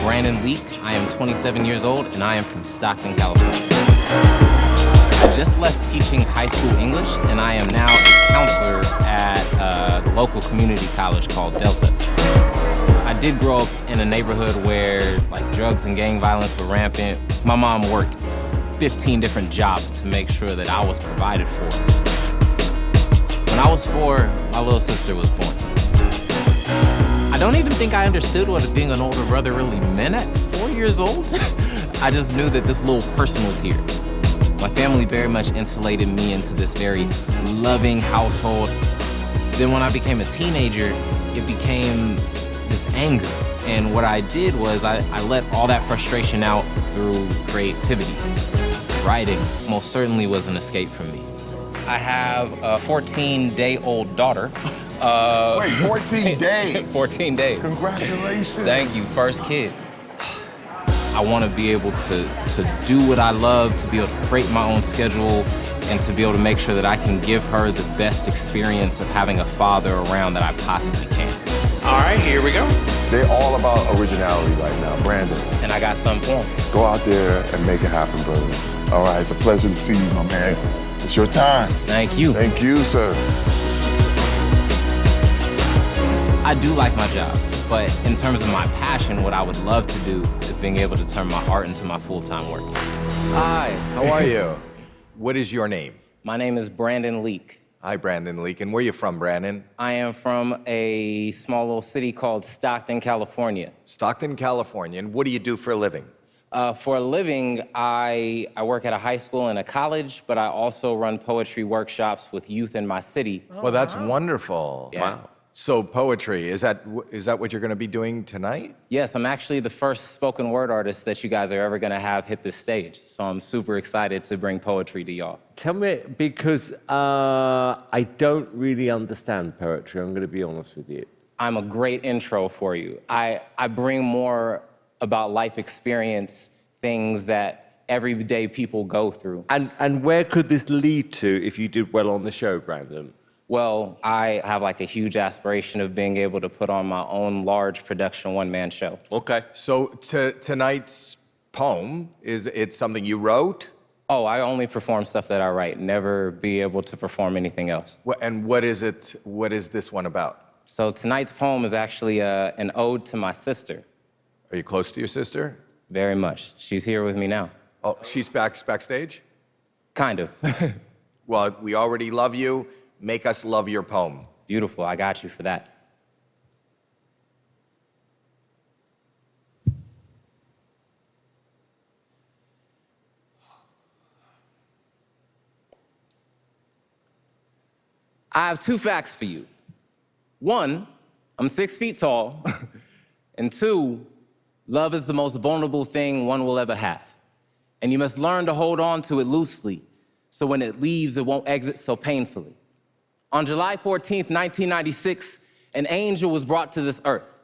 Brandon Leake. I am 27 years old, and I am from Stockton, California. I just left teaching high school English, and I am now a counselor at a local community college called Delta. I did grow up in a neighborhood where drugs and gang violence were rampant. My mom worked 15 different jobs to make sure that I was provided for. When I was 4, my little sister was born. I don't even think I understood what being an older brother really meant at 4 years old. I just knew that this little person was here. My family very much insulated me into this very loving household. Then when I became a teenager, it became this anger. And what I did was I let all that frustration out through creativity. Writing most certainly was an escape from me. I have a 14-day-old daughter. Wait, 14 days? 14 days. Congratulations. Thank you, first kid. I want to be able to do what I love, to be able to create my own schedule, and to be able to make sure that I can give her the best experience of having a father around that I possibly can. All right, here we go. They're all about originality right now, Brandon. And I got something for him. Go out there and make it happen, brother. All right, it's a pleasure to see you, my man. It's your time. Thank you. Thank you, sir. I do like my job, but in terms of my passion, what I would love to do is being able to turn my art into my full-time work. Hi, how are you? What is your name? My name is Brandon Leake. Hi, Brandon Leake. And where are you from, Brandon? I am from a small little city called Stockton, California. Stockton, California. And what do you do for a living? For a living, I work at a high school and a college, but I also run poetry workshops with youth in my city. Well, that's wonderful. Yeah. Wow. So poetry, is that what you're going to be doing tonight? Yes, I'm actually the first spoken word artist that you guys are ever going to have hit this stage. So I'm super excited to bring poetry to y'all. Tell me, because I don't really understand poetry, I'm going to be honest with you. I'm a great intro for you. I bring more about life experience, things that everyday people go through. And where could this lead to if you did well on the show, Brandon? Well, I have a huge aspiration of being able to put on my own large production one-man show. Okay. So tonight's poem, is it something you wrote? Oh, I only perform stuff that I write, never be able to perform anything else. And what is it? What is this one about? So tonight's poem is actually an ode to my sister. Are you close to your sister? Very much. She's here with me now. Oh, she's backstage? Kind of. Well, we already love you. Make us love your poem. Beautiful, I got you for that. I have 2 facts for you. 1, I'm 6 feet tall. And 2, love is the most vulnerable thing one will ever have. And you must learn to hold on to it loosely, so when it leaves, it won't exit so painfully. On July 14th, 1996, an angel was brought to this earth.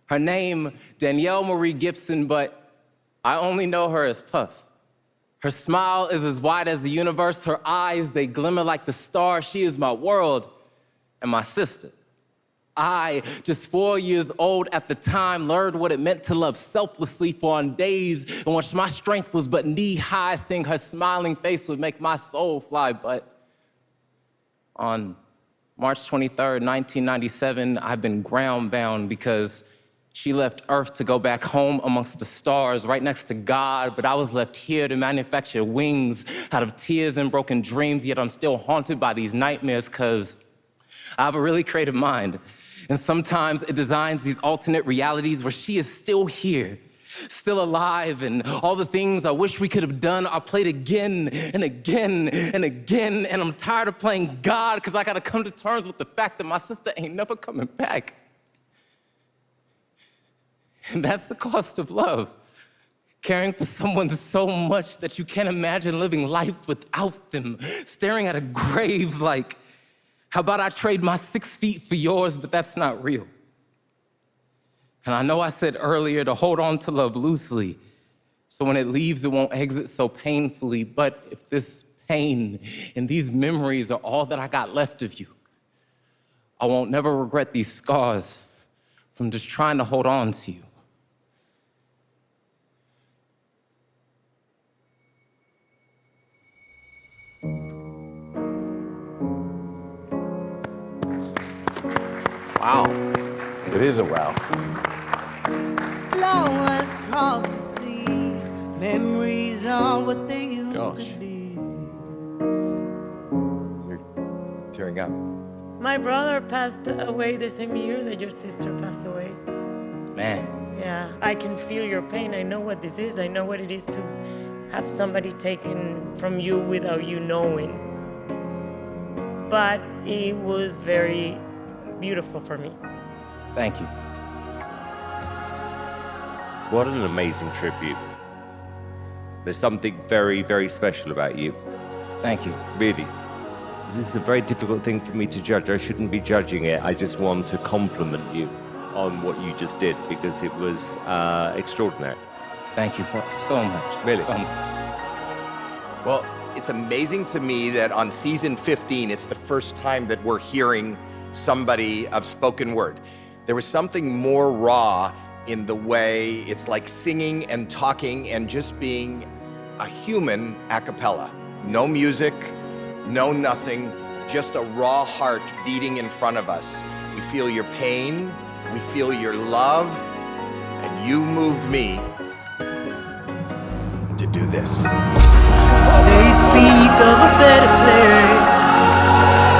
Her name, Danielle Marie Gibson, but I only know her as Puff. Her smile is as wide as the universe. Her eyes, they glimmer like the stars. She is my world and my sister. I, just 4 years old at the time, learned what it meant to love selflessly, for on days in which my strength was but knee-high, seeing her smiling face would make my soul fly. But on March 23rd, 1997, I've been ground-bound because she left Earth to go back home amongst the stars, right next to God, but I was left here to manufacture wings out of tears and broken dreams, yet I'm still haunted by these nightmares because I have a really creative mind. And sometimes it designs these alternate realities where she is still here, still alive, and all the things I wish we could have done are played again and again and again, and I'm tired of playing God because I gotta come to terms with the fact that my sister ain't never coming back. And that's the cost of love. Caring for someone so much that you can't imagine living life without them, staring at a grave like, how about I trade my 6 feet for yours, but that's not real. And I know I said earlier to hold on to love loosely, so when it leaves, it won't exit so painfully. But if this pain and these memories are all that I got left of you, I won't never regret these scars from just trying to hold on to you. Wow. It is a wow. Flowers across the sea, memories are what they used Gosh. to be. You're tearing up. My brother passed away the same year that your sister passed away. Man, Yeah, I can feel your pain. I know what this is. I know what it is to have somebody taken from you without you knowing. But it was very beautiful for me. thank you. What an amazing tribute. There's something very, very special about you. Thank you. Really. This is a very difficult thing for me to judge. I shouldn't be judging it. I just want to compliment you on what you just did because it was extraordinary. Thank you for so much. Really? So much. Well, it's amazing to me that on season 15, it's the first time that we're hearing somebody of spoken word. There was something more raw in the way it's like singing and talking and just being a human a cappella. No music, no nothing, just a raw heart beating in front of us. We feel your pain, we feel your love, and you moved me to do this. They speak of a better place.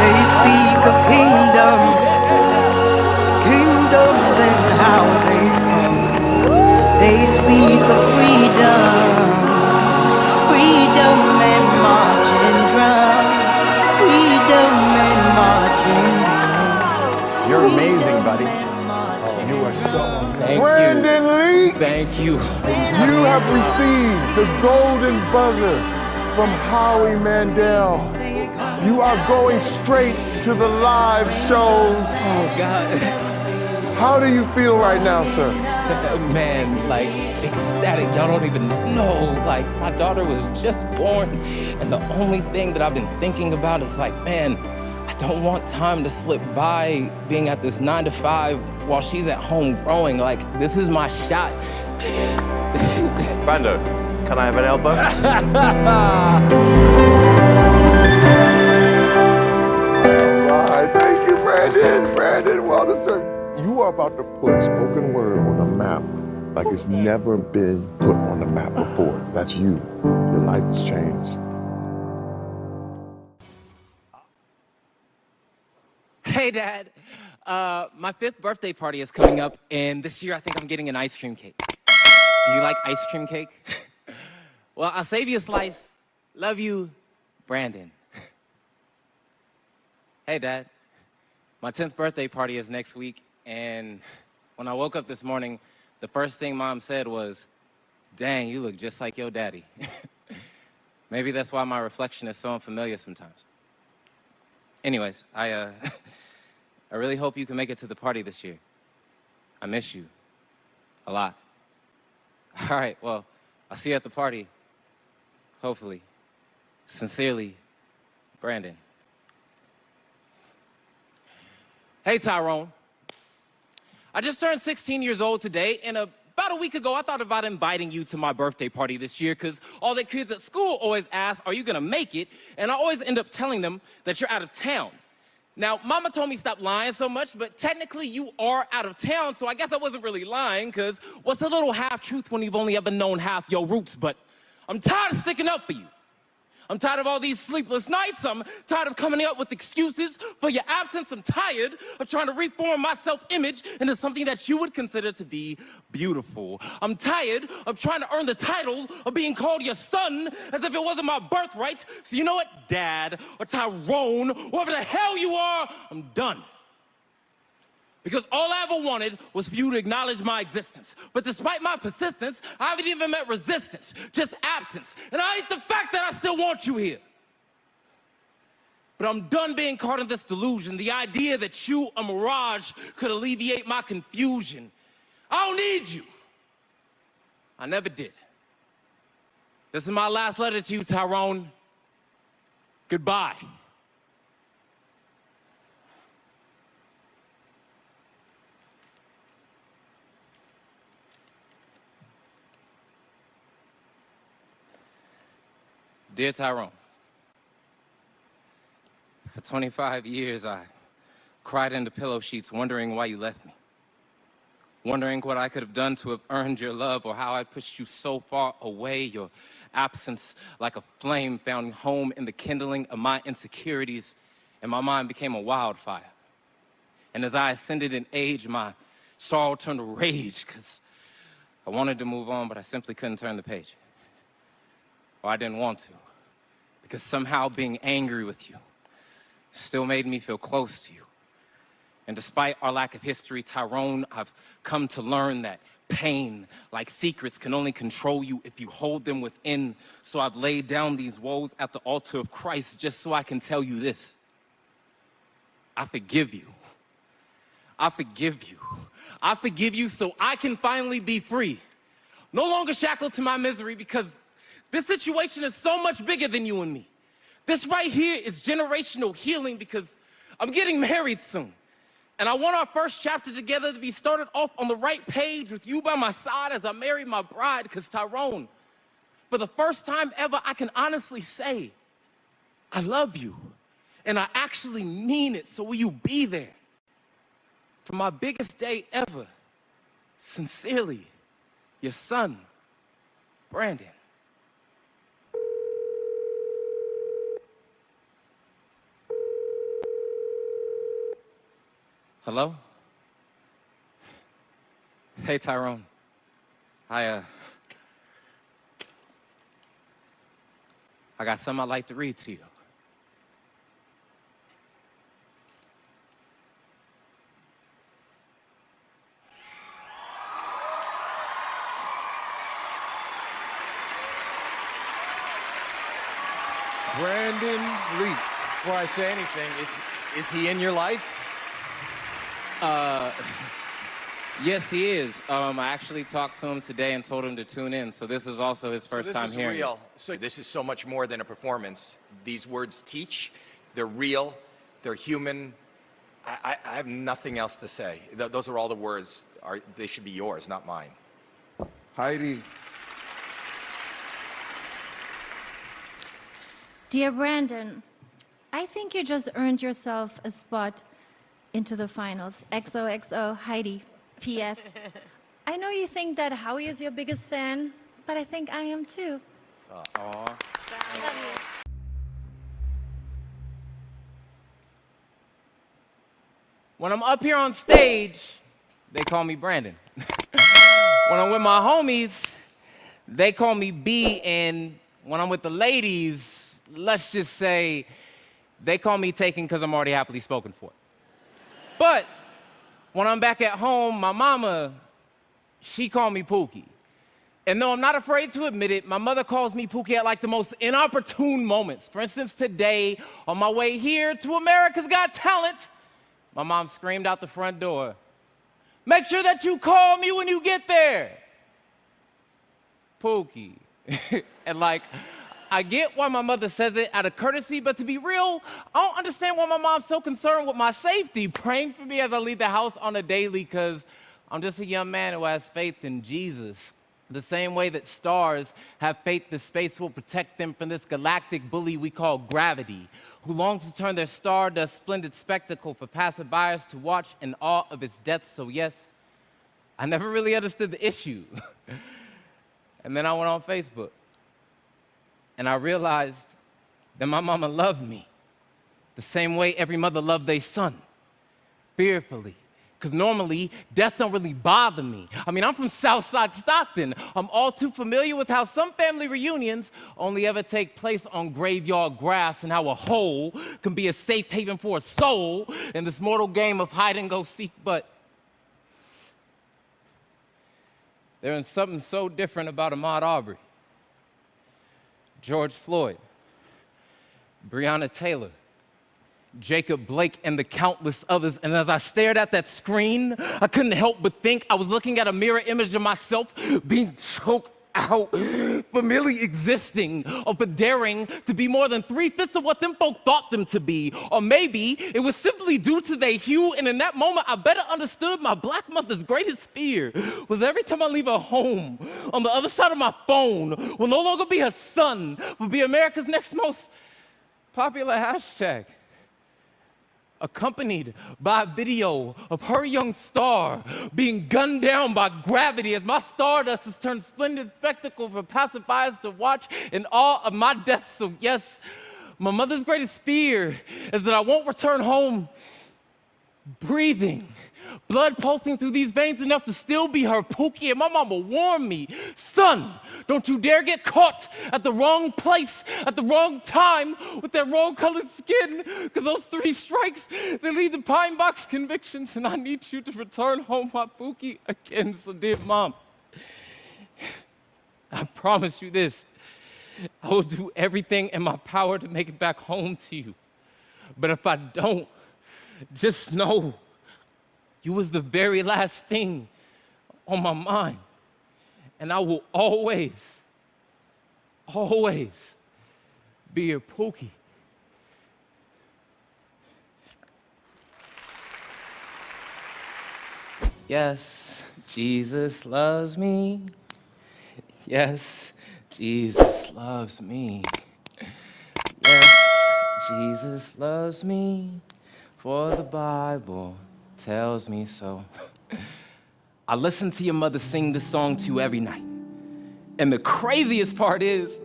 They speak of kingdoms and how they come. They speak of freedom and marching drums, freedom and marching drums. You're amazing, buddy. You are so Thank Brandon Leake, Thank you. you have received the golden buzzer from Howie Mandel. You are going straight to the live shows. Oh, God. How do you feel right now, sir? Man, like, ecstatic. Y'all don't even know. Like, my daughter was just born, and the only thing that I've been thinking about is like, man, I don't want time to slip by being at this 9 to 5 while she's at home growing. Like, this is my shot. Brando, can I have an elbow? All right, thank you, Brandon. Brandon, well deserved. You are about to put spoken word on a map like it's never been put on the map before. That's you. Your life has changed. Hey, Dad. My 5th birthday party is coming up, and this year I think I'm getting an ice cream cake. Do you like ice cream cake? Well, I'll save you a slice. Love you, Brandon. Hey, Dad. My 10th birthday party is next week, and when I woke up this morning, the first thing Mom said was, "Dang, you look just like your daddy." Maybe that's why my reflection is so unfamiliar sometimes. Anyways, I really hope you can make it to the party this year. I miss you a lot. All right, well, I'll see you at the party. Hopefully. Sincerely, Brandon. Hey, Tyrone. I just turned 16 years old today, and about a week ago, I thought about inviting you to my birthday party this year because all the kids at school always ask, "Are you gonna make it?" And I always end up telling them that you're out of town. Now, Mama told me stop lying so much, but technically you are out of town, so I guess I wasn't really lying, because what's a little half-truth when you've only ever known half your roots? But I'm tired of sticking up for you. I'm tired of all these sleepless nights. I'm tired of coming up with excuses for your absence. I'm tired of trying to reform my self-image into something that you would consider to be beautiful. I'm tired of trying to earn the title of being called your son as if it wasn't my birthright. So you know what, Dad, or Tyrone, whoever the hell you are, I'm done. Because all I ever wanted was for you to acknowledge my existence. But despite my persistence, I haven't even met resistance, just absence. And I hate the fact that I still want you here. But I'm done being caught in this delusion, the idea that you, a mirage, could alleviate my confusion. I don't need you. I never did. This is my last letter to you, Tyrone. Goodbye. Dear Tyrone, for 25 years I cried into pillow sheets, wondering why you left me. Wondering what I could have done to have earned your love, or how I pushed you so far away. Your absence, like a flame, found home in the kindling of my insecurities, and my mind became a wildfire. And as I ascended in age, my sorrow turned to rage, because I wanted to move on, but I simply couldn't turn the page. Or I didn't want to, because somehow being angry with you still made me feel close to you. And despite our lack of history, Tyrone, I've come to learn that pain, like secrets, can only control you if you hold them within. So I've laid down these woes at the altar of Christ just so I can tell you this. I forgive you. I forgive you. I forgive you so I can finally be free. No longer shackled to my misery, because this situation is so much bigger than you and me. This right here is generational healing, because I'm getting married soon. And I want our first chapter together to be started off on the right page with you by my side as I marry my bride, because Tyrone, for the first time ever, I can honestly say, I love you. And I actually mean it, so will you be there? For my biggest day ever, sincerely, your son, Brandon. Hello? Hey, Tyrone. I got something I'd like to read to you. Brandon Leake. Before I say anything, is he in your life? Yes, he is. I actually talked to him today and told him to tune in, so this is also his first time hearing it. Real. So this is so much more than a performance. These words teach, they're real, they're human. I have nothing else to say. Those are all the words. They should be yours, not mine. Heidi. Dear Brandon, I think you just earned yourself a spot into the finals. XOXO, Heidi. P.S. I know you think that Howie is your biggest fan, but I think I am too. When I'm up here on stage, they call me Brandon. When I'm with my homies, they call me B, and when I'm with the ladies, let's just say they call me Taken, because I'm already happily spoken for. But when I'm back at home, my mama, she called me Pookie. And though I'm not afraid to admit it, my mother calls me Pookie at like the most inopportune moments. For instance, today, on my way here to America's Got Talent, my mom screamed out the front door, "Make sure that you call me when you get there." Pookie. And like, I get why my mother says it out of courtesy, but to be real, I don't understand why my mom's so concerned with my safety, praying for me as I leave the house on a daily, because I'm just a young man who has faith in Jesus. The same way that stars have faith that space will protect them from this galactic bully we call gravity, who longs to turn their stardust splendid spectacle for passerbyers to watch in awe of its depth. So yes, I never really understood the issue. And then I went on Facebook. And I realized that my mama loved me the same way every mother loved their son, fearfully. Because normally, death don't really bother me. I mean, I'm from Southside Stockton. I'm all too familiar with how some family reunions only ever take place on graveyard grass, and how a hole can be a safe haven for a soul in this mortal game of hide and go seek. But there is something so different about Ahmaud Arbery, George Floyd, Breonna Taylor, Jacob Blake, and the countless others. And as I stared at that screen, I couldn't help but think I was looking at a mirror image of myself being choked out for merely existing, or for daring to be more than 3/5 of what them folk thought them to be. Or maybe it was simply due to their hue, and in that moment I better understood my black mother's greatest fear was every time I leave her home, on the other side of my phone will no longer be her son, will be America's next most popular hashtag. accompanied by a video of her young star being gunned down by gravity as my stardust has turned splendid spectacle for passersby to watch in awe of my death. So yes, my mother's greatest fear is that I won't return home breathing, blood pulsing through these veins enough to still be her Pookie. And my mama warned me, son, don't you dare get caught at the wrong place at the wrong time with that wrong-colored skin, because those 3 strikes, they lead to pine box convictions, and I need you to return home my Pookie again. So dear Mom, I promise you this, I will do everything in my power to make it back home to you. But if I don't, just know you was the very last thing on my mind. And I will always, always be your Pookie. Yes, Jesus loves me. Yes, Jesus loves me. Yes, Jesus loves me, for the Bible tells me so. I listen to your mother sing this song to you every night. And the craziest part is,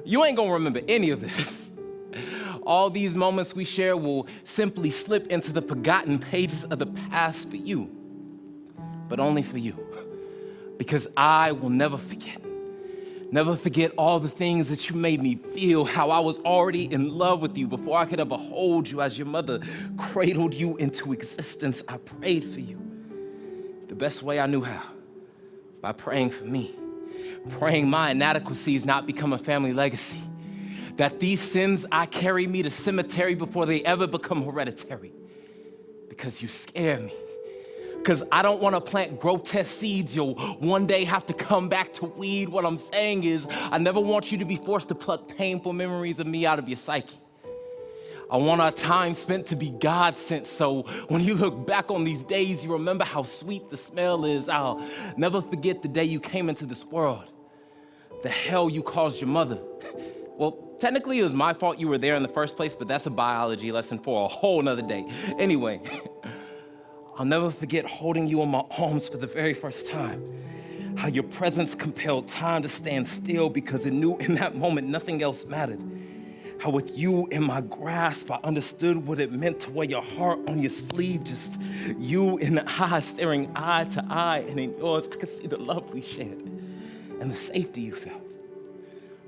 you ain't gonna remember any of this. All these moments we share will simply slip into the forgotten pages of the past for you, but only for you. Because I will never forget. Never forget all the things that you made me feel, how I was already in love with you before I could ever hold you. As your mother cradled you into existence, I prayed for you the best way I knew how, by praying for me, praying my inadequacies not become a family legacy, that these sins I carry me to cemetery before they ever become hereditary, because you scare me. Because I don't want to plant grotesque seeds you'll one day have to come back to weed. What I'm saying is, I never want you to be forced to pluck painful memories of me out of your psyche. I want our time spent to be God sent, so when you look back on these days, you remember how sweet the smell is. I'll never forget the day you came into this world, the hell you caused your mother. Well, technically it was my fault you were there in the first place, but that's a biology lesson for a whole nother day. Anyway, I'll never forget holding you in my arms for the very first time. How your presence compelled time to stand still because it knew in that moment nothing else mattered. How with you in my grasp, I understood what it meant to wear your heart on your sleeve. Just you in the eyes, staring eye to eye, and in yours, I could see the love we shared and the safety you felt.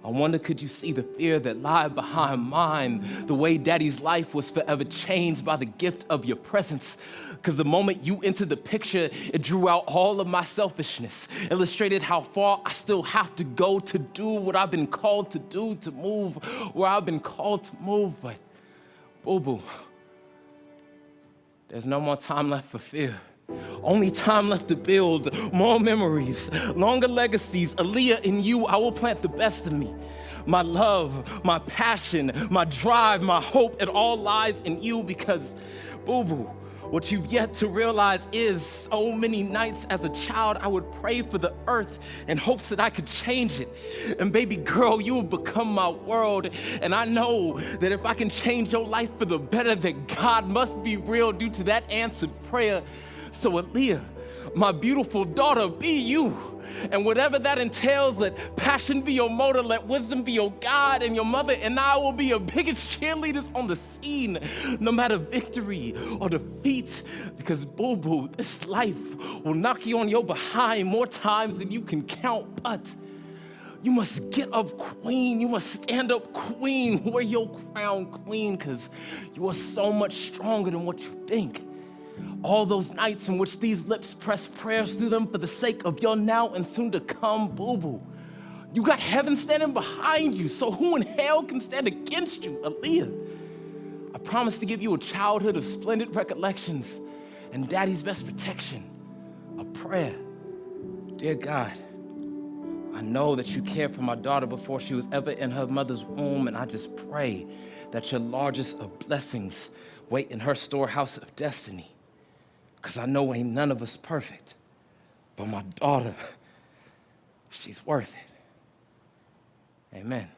I wonder, could you see the fear that lied behind mine? The way Daddy's life was forever changed by the gift of your presence. Because the moment you entered the picture, it drew out all of my selfishness, illustrated how far I still have to go to do what I've been called to do, to move where I've been called to move. But, boo-boo, there's no more time left for fear. Only time left to build more memories, longer legacies. Aaliyah, in you, I will plant the best of me. My love, my passion, my drive, my hope, it all lies in you because, boo-boo, what you've yet to realize is so many nights as a child, I would pray for the earth in hopes that I could change it. And baby girl, you have become my world. And I know that if I can change your life for the better, that God must be real due to that answered prayer. So Aaliyah, my beautiful daughter, be you. And whatever that entails, let passion be your motor, let wisdom be your guide, and your mother and I will be your biggest cheerleaders on the scene, no matter victory or defeat, because boo-boo, this life will knock you on your behind more times than you can count, but you must get up, queen. You must stand up, queen. Wear your crown, queen, because you are so much stronger than what you think. All those nights in which these lips press prayers through them for the sake of your now and soon to come boo-boo. You got heaven standing behind you, so who in hell can stand against you, Aaliyah? I promise to give you a childhood of splendid recollections and Daddy's best protection, a prayer. Dear God, I know that you cared for my daughter before she was ever in her mother's womb, and I just pray that your largest of blessings wait in her storehouse of destiny. Because I know ain't none of us perfect, but my daughter, she's worth it. Amen.